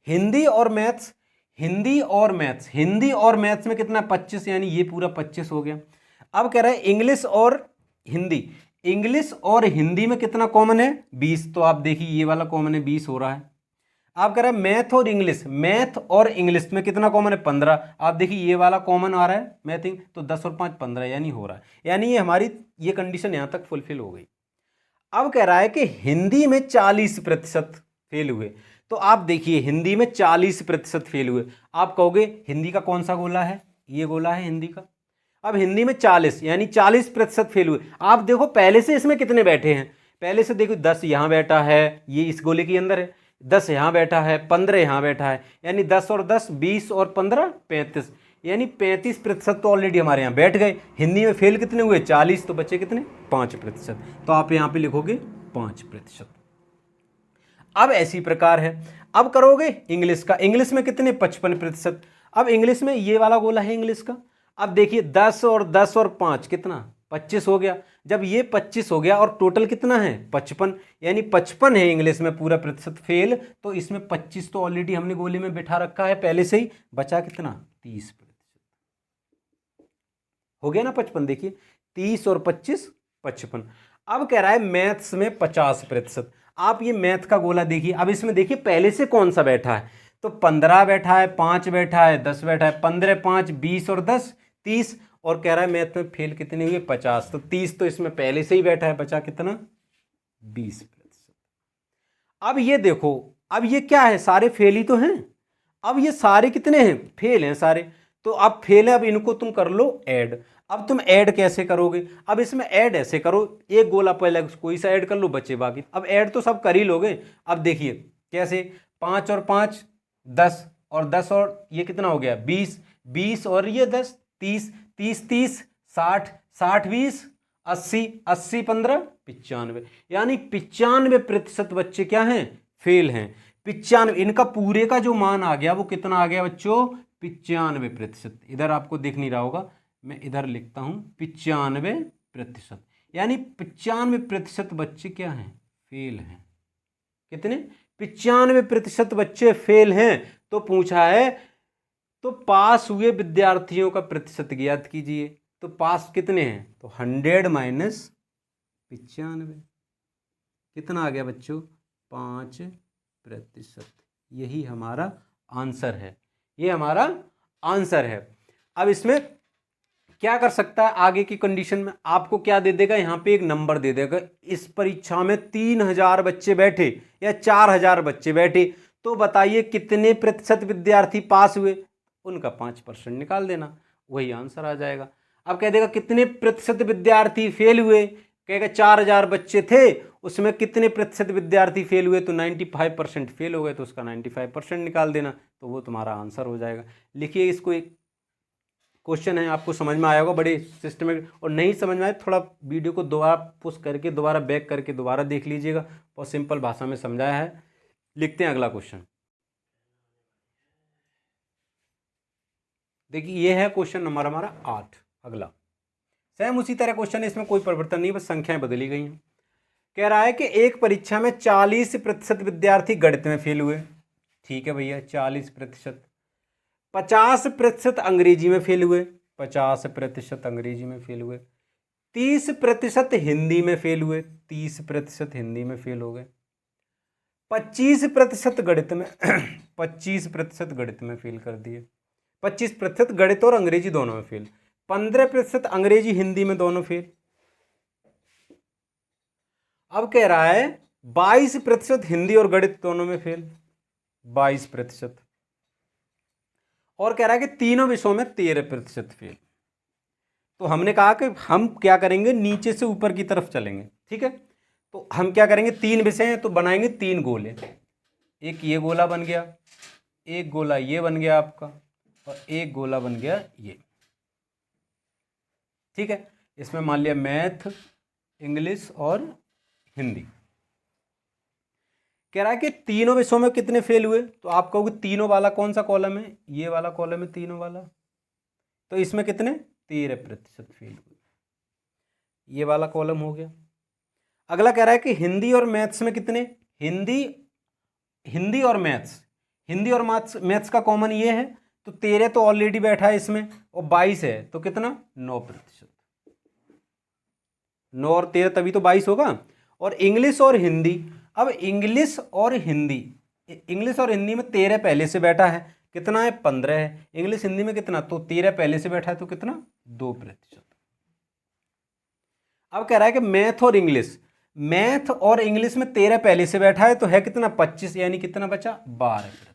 S1: हिंदी और मैथ्स, हिंदी और मैथ्स, हिंदी और मैथ्स में कितना? 25, यानी ये पूरा 25 हो गया। अब कह रहा है इंग्लिश और हिंदी, इंग्लिश और हिंदी में कितना कॉमन है? 20। तो आप देखिए ये वाला कॉमन है, 20 हो रहा है। आप कह रहे हैं मैथ और इंग्लिश, मैथ और इंग्लिश में कितना कॉमन है? 15। आप देखिए ये वाला कॉमन आ रहा है मैथ, तो 10 और 5 15, यानी हो रहा है। यानी ये हमारी ये कंडीशन यहाँ तक फुलफिल हो गई। अब कह रहा है कि हिंदी में 40% फेल हुए। तो आप देखिए हिंदी में 40% फेल हुए। आप कहोगे हिंदी का कौन सा गोला है? ये गोला है हिंदी का। अब हिंदी में 40 यानी 40% फेल हुए। आप देखो पहले से इसमें कितने बैठे हैं, पहले से देखो 10 यहाँ बैठा है, ये इस गोले के अंदर है, 10 यहाँ बैठा है, 15 यहाँ बैठा है, यानी 10 और 10 20 और 15 35, यानी 35% तो ऑलरेडी हमारे यहाँ बैठ गए। हिंदी में फेल कितने हुए 40, तो बचे कितने 5%, तो आप यहाँ पे लिखोगे 5%। अब ऐसी प्रकार है, अब करोगे इंग्लिश का, इंग्लिश में कितने 55%। अब इंग्लिश में ये वाला गोला है इंग्लिश का, अब देखिए 10 और 10 और 5 कितना 25 हो गया। जब ये 25 हो गया और टोटल कितना है 55, यानी 55 है इंग्लिश में पूरा प्रतिशत फेल, तो इसमें 25 तो ऑलरेडी हमने गोले में बिठा रखा है पहले से ही, बचा कितना 30% हो गया ना 55। देखिए 30 और 25 55। अब कह रहा है मैथ्स में 50%। आप ये मैथ का गोला देखिए, अब इसमें देखिए पहले से कौन सा बैठा है, तो 15 बैठा है, 5 बैठा है, 10 बैठा है, 15 5 20 और 10 30, और कह रहा है मैथ में फेल कितने हुए 50, तो 30 तो इसमें पहले से ही बैठा है, बचा कितना 20%। अब ये देखो, अब ये क्या है, सारे फेल ही तो हैं। अब ये सारे कितने हैं फेल हैं सारे, तो अब फेल है, अब इनको तुम कर लो ऐड। अब तुम ऐड कैसे करोगे, अब इसमें ऐड ऐसे करो, एक गोला पहले कोई सा ऐड कर लो, बचे बाकी, अब ऐड तो सब कर ही लोगे। अब देखिए कैसे, 5 और 5 10 और 10 और ये कितना हो गया 20, 20 और ये 10 30, 30 30 60, 60 20 80, 80 15 95, यानी 95% बच्चे क्या हैं फेल हैं। 95, इनका पूरे का जो मान आ गया वो कितना आ गया बच्चों 95%। इधर आपको दिख नहीं रहा होगा, मैं इधर लिखता हूं 95%, यानी 95% बच्चे क्या हैं फेल हैं। कितने 95% बच्चे फेल हैं। तो पूछा है तो पास हुए विद्यार्थियों का प्रतिशत ज्ञात कीजिए, तो पास कितने हैं, तो 100 माइनस 95 कितना आ गया बच्चों 5%। यही हमारा आंसर है, ये हमारा आंसर है। अब इसमें क्या कर सकता है आगे की कंडीशन में, आपको क्या दे देगा, यहाँ पे एक नंबर दे देगा, इस परीक्षा में 3000 बच्चे बैठे या 4000 बच्चे बैठे, तो बताइए कितने प्रतिशत विद्यार्थी पास हुए, उनका 5% निकाल देना, वही आंसर आ जाएगा। अब कह देगा कितने प्रतिशत विद्यार्थी फेल हुए, कहेगा 4000 बच्चे थे, उसमें कितने प्रतिशत विद्यार्थी फेल हुए, तो 95% फेल हो गए, तो उसका 95% निकाल देना, तो वो तुम्हारा आंसर हो जाएगा। लिखिए इसको, एक क्वेश्चन है, आपको समझ में आया होगा बड़े सिस्टमेटिक, और नहीं समझ में आए थोड़ा वीडियो को दोबारा पुश करके दोबारा बैक करके दोबारा देख लीजिएगा, बहुत सिंपल भाषा में समझाया है। लिखते हैं अगला क्वेश्चन। देखिए ये है क्वेश्चन नंबर हमारा 8। अगला सेम उसी तरह क्वेश्चन है, इसमें कोई परिवर्तन नहीं, बस संख्याएं बदली गई हैं। कह रहा है कि एक परीक्षा में 40% विद्यार्थी गणित में फेल हुए, ठीक है भैया 40%। 50% अंग्रेजी में फेल हुए, 50% अंग्रेजी में फेल हुए। 30% हिंदी में फेल हुए, 30% हिंदी में फेल हो गए। 25% गणित में 25% गणित में फेल कर दिए, 25% गणित और अंग्रेजी दोनों में फेल। 15% अंग्रेजी हिंदी में दोनों फेल। अब कह रहा है 22% हिंदी और गणित दोनों में फेल, 22%। और कह रहा है कि तीनों विषयों में 13% फेल। तो हमने कहा कि हम क्या करेंगे, नीचे से ऊपर की तरफ चलेंगे, ठीक है। तो हम क्या करेंगे, 3 विषय हैं तो बनाएंगे 3 गोले, एक ये गोला बन गया, एक गोला ये बन गया आपका, और एक गोला बन गया ये, ठीक है। इसमें मान लिया मैथ, इंग्लिश और हिंदी। कह रहा है कि तीनों विषयों में कितने फेल हुए, तो आप कहोगे तीनों वाला कौन सा कॉलम है, ये वाला कॉलम है तीनों वाला, तो इसमें कितने 13% फेल हुए, ये वाला कॉलम हो गया। अगला कह रहा है कि हिंदी और मैथ्स में कितने, हिंदी और मैथ्स, हिंदी और मैथ्स का कॉमन ये है, तो 13 तो ऑलरेडी बैठा है इसमें, और 22 है तो कितना 9%, 9 और 13 तभी तो 22 होगा। और इंग्लिश और हिंदी, अब इंग्लिश और हिंदी में 13 पहले से बैठा है, कितना है 15 है। इंग्लिश हिंदी में कितना, तो 13 पहले से बैठा है तो कितना 2%। अब कह रहा है कि मैथ और इंग्लिश में 13 पहले से बैठा है तो है कितना 25, यानी कितना बचा 12%।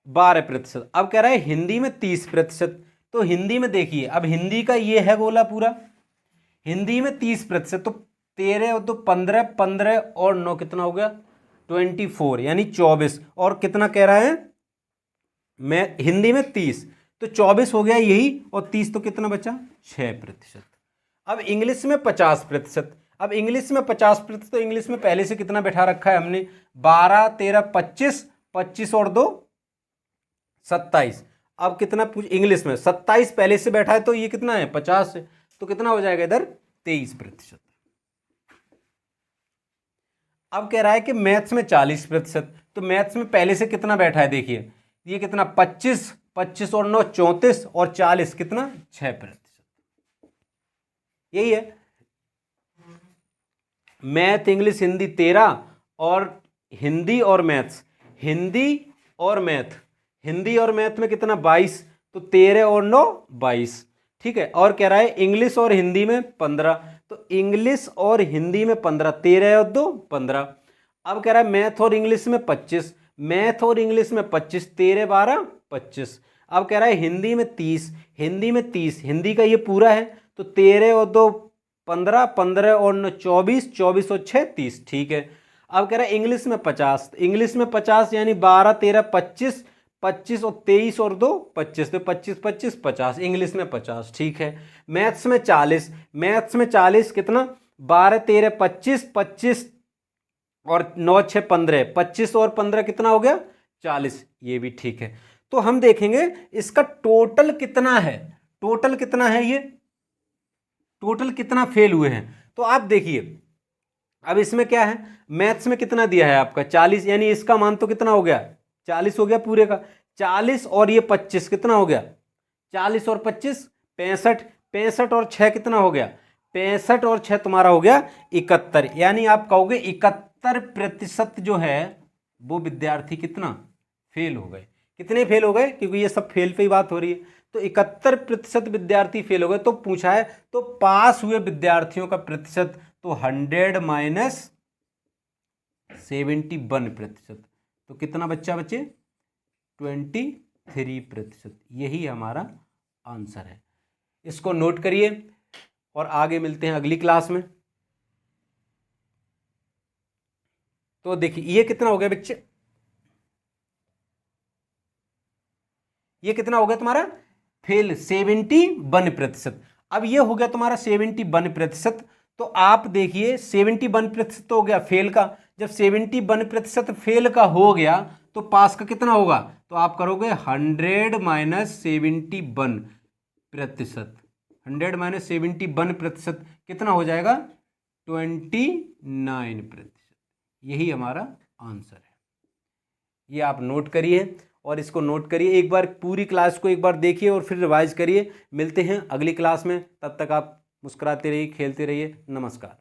S1: 12%। अब कह रहा है हिंदी में 30%। तो हिंदी में देखिए, अब हिंदी का ये है गोला पूरा, हिंदी में 30%, तो 13 और 2 15, 15 और 9 कितना हो गया 24, यानी 24। और कितना कह रहा है, मैं हिंदी में 30, तो 24 हो गया यही, और 30 तो कितना बचा 6%। अब इंग्लिश में 50%। अब इंग्लिश में 50%, तो इंग्लिश में पहले से कितना बैठा रखा है हमने, 12 13 25, 25 और 2 27। अब कितना पूछ, इंग्लिश में 27 पहले से बैठा है, तो ये कितना है 50 है, तो कितना हो जाएगा इधर 23%। अब कह रहा है कि मैथ्स में 40%। तो मैथ्स में पहले से कितना बैठा है, देखिए ये कितना 25, 25 और 9 34, और 40 कितना 6%। यही है। मैथ इंग्लिश हिंदी 13, और हिंदी और मैथ्स, हिंदी और मैथ, हिंदी और मैथ में कितना 22, तो 13 और 9 22, ठीक है। और कह रहा है इंग्लिश और हिंदी में 15, तो इंग्लिश और हिंदी में 15, 13 और 2 15। अब कह रहा है मैथ और इंग्लिश में 25, मैथ और इंग्लिश में 25, 13 12 25। अब कह रहा है हिंदी में 30, हिंदी में 30, हिंदी का ये पूरा है, तो 13 और 2 15, 15 और 9 24, 24 और 6 30, ठीक है। अब कह रहा है इंग्लिश में 50, इंग्लिश में 50 यानी 12 13 25, 25 और 23 और 2 25, तो 25 25 50, इंग्लिश में 50, ठीक है। मैथ्स में 40, मैथ्स में 40 कितना 12 13 25, 25 और 9 6 15, 25 और 15 कितना हो गया 40, ये भी ठीक है। तो हम देखेंगे इसका टोटल कितना है, टोटल कितना है, ये टोटल कितना फेल हुए हैं। तो आप देखिए, अब इसमें क्या है, मैथ्स में कितना दिया है आपका 40, यानी इसका मान तो कितना हो गया 40 हो गया पूरे का, 40 और ये 25 कितना हो गया 40 और 25 65, 65 और 6 कितना हो गया 65 और 6 तुम्हारा हो गया 71, यानी आप कहोगे 71% जो है वो विद्यार्थी कितना फेल हो गए। कितने फेल हो गए, क्योंकि ये सब फेल पे ही बात हो रही है, तो 71% विद्यार्थी फेल हो गए। तो पूछा है तो पास हुए विद्यार्थियों का प्रतिशत, तो 100 माइनस 71%, तो कितना बच्चा बचे 23%। यही हमारा आंसर है। इसको नोट करिए और आगे मिलते हैं अगली क्लास में। तो देखिए ये कितना हो गया बच्चे, ये कितना हो गया तुम्हारा फेल 71%। अब ये हो गया तुम्हारा 71%। तो आप देखिए 71% तो हो गया फेल का, जब 71% फेल का हो गया तो पास का कितना होगा, तो आप करोगे 100 माइनस 71%, 100 माइनस 71% कितना हो जाएगा 29%। यही हमारा आंसर है। ये आप नोट करिए और इसको नोट करिए, एक बार पूरी क्लास को एक बार देखिए और फिर रिवाइज करिए। मिलते हैं अगली क्लास में, तब तक आप मुस्कुराते रहिए, खेलते रहिए। नमस्कार।